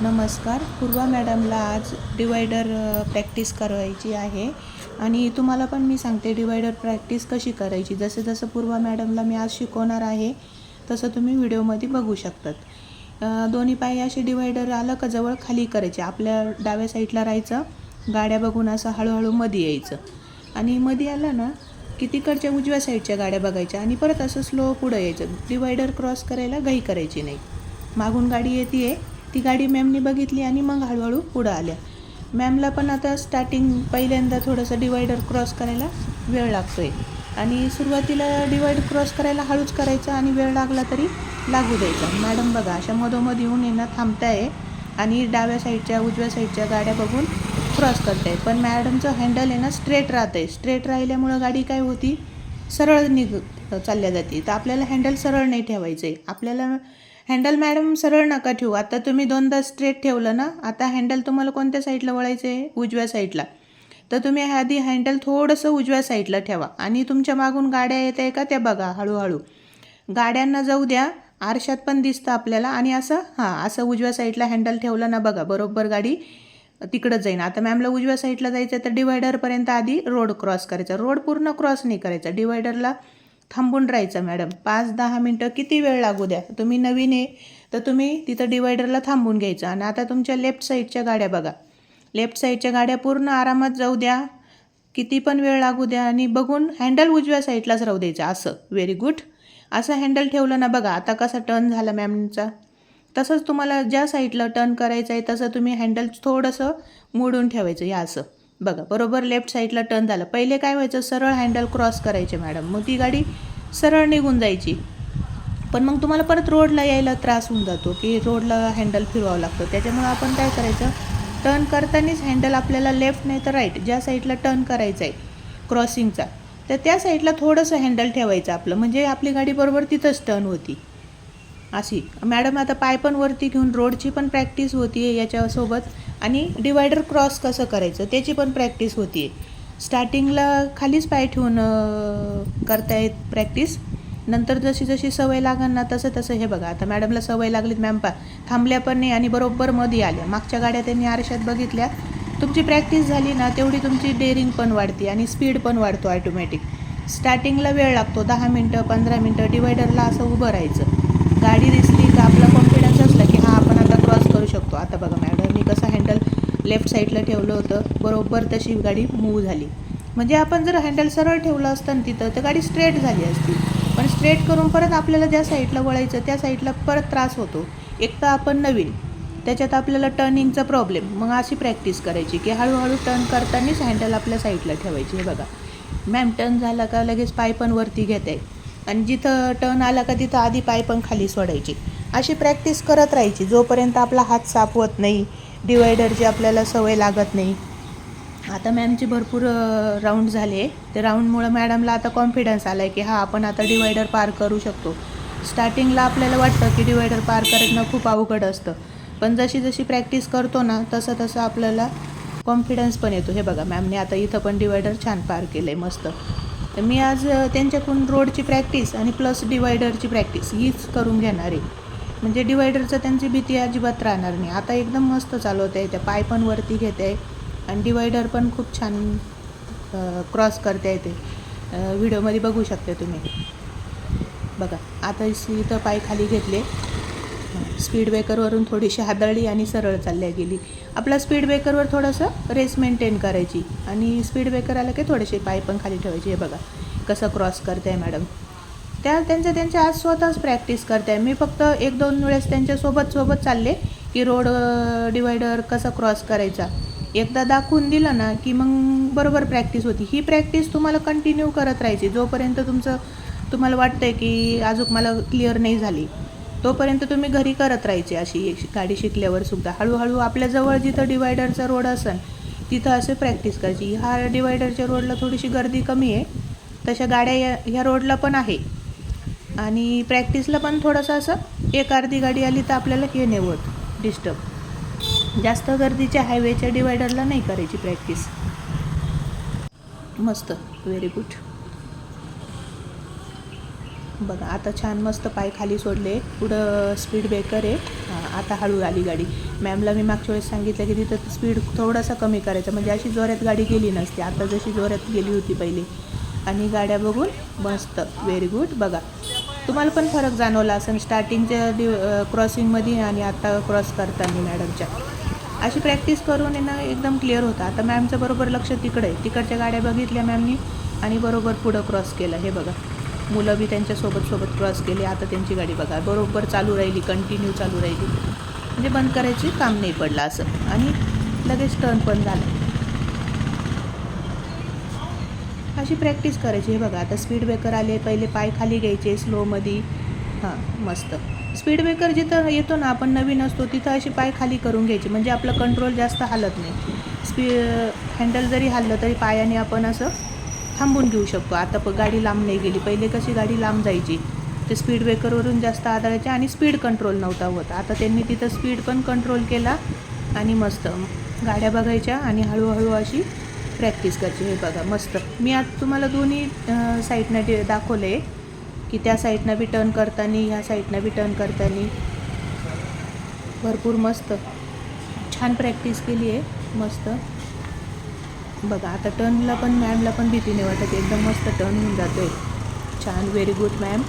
नमस्कार. पूर्वा मॅडमला आज डिवायडर प्रॅक्टिस करायची आहे आणि तुम्हाला पण मी सांगते डिवायडर प्रॅक्टिस कशी करायची. जसं पूर्वा मॅडमला मी आज शिकवणार आहे तसं तुम्ही व्हिडिओमध्ये बघू शकतात. दोन्ही पाय असे डिवायडर आलं का जवळ खाली करायचे. आपल्या डाव्या साईडला राहायचं, गाड्या बघून असं हळूहळू मध्ये यायचं आणि मध्ये आलं ना की तिकडच्या उजव्या साईडच्या गाड्या बघायच्या आणि परत असं स्लो पुढं यायचं. डिवायडर क्रॉस करायला घाई करायची नाही. मागून गाडी येते आहे, ती गाडी मॅमने बघितली आणि मग हळूहळू पुढं आल्या. मॅमला पण आता स्टार्टिंग पहिल्यांदा थोडंसं डिवायडर क्रॉस करायला वेळ लागतो आहे आणि सुरुवातीला डिवायडर क्रॉस करायला हळूच करायचं आणि वेळ लागला तरी लागू द्यायचा. मॅडम बघा अशा मधोमध येऊन येणं थांबताय आणि डाव्या साईडच्या उजव्या साईडच्या गाड्या बघून क्रॉस करताय. पण मॅडमचं हँडल आहे ना स्ट्रेट राहतं आहे. स्ट्रेट राहिल्यामुळं गाडी काय होती, सरळ चालल्या जाते. तर आपल्याला हँडल सरळ नाही ठेवायचं आहे. आपल्याला हँडल मॅडम सरळ नका ठेवू. आता तुम्ही दोनदा स्ट्रेट ठेवलं ना, आता हँडल तुम्हाला कोणत्या साईडला वळायचं आहे, उजव्या साईडला. तर तुम्ही आधी हँडल थोडंसं उजव्या साईडला ठेवा आणि तुमच्या मागून गाड्या येत आहे का त्या बघा. हळूहळू गाड्यांना जाऊ द्या, आरशात पण दिसतं आपल्याला आणि असं उजव्या साईडला हँडल ठेवलं ना बघा, बरोबर गाडी तिकडंच जाईन. आता मॅमला उजव्या साईडला जायचं तर डिवायडरपर्यंत आधी रोड क्रॉस करायचा. रोड पूर्ण क्रॉस नाही करायचा, डिवायडरला थांबून राहायचं. मॅडम 5-10 मिनटं किती वेळ लागू द्या. तुम्ही नवीन आहे तर तुम्ही तिथं डिवायडरला थांबून घ्यायचं. आणि आता तुमच्या लेफ्ट साईडच्या गाड्या बघा, लेफ्ट साईडच्या गाड्या पूर्ण आरामात जाऊ द्या, किती पण वेळ लागू द्या आणि बघून हँडल उजव्या साईडलाच राहू द्यायचं. असं व्हेरी गुड. असं हँडल ठेवलं ना बघा, आता कसा टर्न झाला मॅमचा. तसंच तुम्हाला ज्या साईडला टर्न करायचं आहे तसं तुम्ही हँडल थोडंसं मोडून ठेवायचं. या असं बघा, बरोबर लेफ्ट साईडला टर्न झालं. पहिले काय व्हायचं, सरळ हँडल क्रॉस करायचे मॅडम, मग ती गाडी सरळ निघून जायची. पण मग तुम्हाला परत रोडला यायला त्रास होऊन जातो की रोडला हँडल फिरवावं लागतं. त्याच्यामुळं आपण काय करायचं, टर्न करतानाच हँडल आपल्याला लेफ्ट नाही तर राईट ज्या साईडला टर्न करायचं आहे क्रॉसिंगचा, तर त्या साईडला थोडंसं हँडल ठेवायचं आपलं, म्हणजे आपली गाडी बरोबर तिथंच टर्न होती. अशी मॅडम आता पाय पण वरती घेऊन रोडची पण प्रॅक्टिस होती आहे याच्यासोबत आणि डिवायडर क्रॉस कसं करायचं त्याची पण प्रॅक्टिस होती आहे. स्टार्टिंगला खालीच पाय ठेवून करतायत प्रॅक्टिस. नंतर जशी जशी सवय लागणार ना तसं हे बघा, आता मॅडमला सवय लागलीत. मॅम थांबल्या पण नाही आणि बरोबर मध्ये आल्या. मागच्या गाड्या त्यांनी आरशात बघितल्या. तुमची प्रॅक्टिस झाली ना तेवढी तुमची डेअरिंग पण वाढते आणि स्पीड पण वाढतो ऑटोमॅटिक. स्टार्टिंगला वेळ लागतो 10 मिनटं 15 मिनटं डिवायडरला असं उभं राहायचं. गाडी दिसली का आपला कॉन्फिडन्स असला की आपण आता क्रॉस करू शकतो. आता बघा मॅडमनी कसं हँडल लेफ्ट साईडला ठेवलं होतं, बरोबर तशी गाडी मूव्ह झाली. म्हणजे आपण जर हँडल सरळ ठेवलं असतं ना तिथं तर गाडी स्ट्रेट झाली असती. पण स्ट्रेट करून परत आपल्याला ज्या साईडला वळायचं त्या साईडला परत त्रास होतो. एक तर आपण नवीन, त्याच्यात आपल्याला टर्निंगचा प्रॉब्लेम. मग अशी प्रॅक्टिस करायची की हळूहळू टर्न करतानाच हँडल आपल्या साईडला ठेवायची. हे बघा मॅम, टर्न झाला का लगेच पाय पण वरती घेत आहे आणि जिथं टर्न आला का तिथं आधी पाय पण खाली सोडायची. अशी प्रॅक्टिस करत राहायची जोपर्यंत आपला हात सापवत नाही, डिवायडरची आपल्याला सवय लागत नाही. आता मॅमची भरपूर राऊंड झाले. ते राऊंडमुळं मॅडमला आता कॉन्फिडन्स आला आहे की आपण आता डिवायडर पार करू शकतो. स्टार्टिंगला आपल्याला वाटतं की डिवायडर पार करणं खूप अवघड असतं, पण जशी जशी प्रॅक्टिस करतो ना तसं आपल्याला कॉन्फिडन्स पण येतो. हे बघा मॅमने आता इथं पण डिवायडर छान पार केलं आहे, मस्त. तर मी आज त्यांच्याकडून रोडची प्रॅक्टिस आणि प्लस डिवायडरची प्रॅक्टिस हीच करून घेणार आहे. म्हणजे डिवायडरचं त्यांची भीती अजिबात राहणार नाही. आता एकदम मस्त चालवत आहे, त्या पाय पण वरती घेत आहे आणि डिवायडर पण खूप छान क्रॉस करता येते. व्हिडिओमध्ये बघू शकता तुम्ही. बघा आता इथं पाय खाली घेतले, स्पीड ब्रेकरवरून थोडीशी हादळली आणि सरळ चालल्या गेली. आपला स्पीड ब्रेकरवर थोडंसं रेस मेंटेन करायची आणि स्पीड ब्रेकर आलं की थोडेसे पाय पण खाली ठेवायचे. हे बघा कसं क्रॉस करते आहे मॅडम. त्यांच्या आज स्वतःच प्रॅक्टिस करते आहे. मी फक्त 1-2 वेळेस त्यांच्यासोबत चालले की रोड डिवायडर कसा क्रॉस करायचा एकदा दाखवून दिलं ना की मग बरोबर प्रॅक्टिस होती. ही प्रॅक्टिस तुम्हाला कंटिन्यू करत राहायची जोपर्यंत तुम्हाला वाटतं आहे की अजून मला क्लिअर नाही झाली, तोपर्यंत तुम्ही घरी करत राहायची. अशी गाडी शिकल्यावर सुद्धा हळूहळू आपल्याजवळ जिथं डिवायडरचा रोड असेल तिथं असे प्रॅक्टिस करायची. डिवायडरच्या रोडला थोडीशी गर्दी कमी आहे, तशा गाड्या ह्या रोडला पण आहे आणि प्रॅक्टिसला पण थोडंसं असं एक अर्धी गाडी आली तर आपल्याला हे नाही होत डिस्टर्ब. जास्त गर्दीच्या हायवेच्या डिवायडरला नाही करायची प्रॅक्टिस. मस्त, व्हेरी गुड. बघा आता छान मस्त पाय खाली सोडले, पुढं स्पीड ब्रेकर आहे. आता हळू आली गाडी. मॅमला मी मागच्या वेळेस सांगितलं की तिथं स्पीड थोडासा कमी करायचा, म्हणजे अशी जोरात गाडी गेली नसते. आता जशी जोरात गेली होती पहिले. आणि गाड्या बघून मस्त, व्हेरी गुड. बघा तुम्हाला पण फरक जाणवला असेल स्टार्टिंगच्या क्रॉसिंगमध्ये आणि आता क्रॉस करताना मॅडमच्या. अशी प्रॅक्टिस करून ना एकदम क्लिअर होतं. आता मॅमचं बरोबर लक्ष तिकडं आहे. तिकडच्या गाड्या बघितल्या मॅमनी आणि बरोबर पुढं क्रॉस केलं. हे बघा मुलं बी त्यांच्यासोबत क्रॉस केले. आता त्यांची गाडी बघा बरोबर चालू राहिली, कंटिन्यू चालू राहिली, म्हणजे बंद करायची काम नाही पडलं असं. आणि लगेच टर्न पण झालं. अशी प्रॅक्टिस करायची. हे बघा आता स्पीड ब्रेकर आले, पहिले पाय खाली घ्यायचे स्लोमध्ये. हां मस्त. स्पीड ब्रेकर जिथं येतो ना आपण नवीन असतो तिथं अशी पाय खाली करून घ्यायची, म्हणजे आपलं कंट्रोल जास्त हालत नाही. हँडल जरी हललं तरी पायाने आपण असं थांबून घेऊ शकतो. आता गाडी लांब नाही गेली. पहिले कशी गाडी लांब जायची, ते स्पीड ब्रेकरवरून जास्त आदळायचे आणि स्पीड कंट्रोल नव्हता होत. आता त्यांनी तिथं स्पीड पण कंट्रोल केला आणि मस्त गाड्या बघायच्या आणि हळूहळू अशी प्रॅक्टिस करायची. हे बघा मस्त. मी आता तुम्हाला दोन्ही साईडनं दाखवलं आहे की त्या साईडनं बी टर्न करताना, ह्या साईडनं बी टर्न करताना भरपूर मस्त छान प्रॅक्टिस केली आहे. मस्त बघा आता टर्नला पण मॅमला पण भीती नाही वाटत, एकदम मस्त टर्न होऊन जातो आहे. छान, व्हेरी गुड मॅम.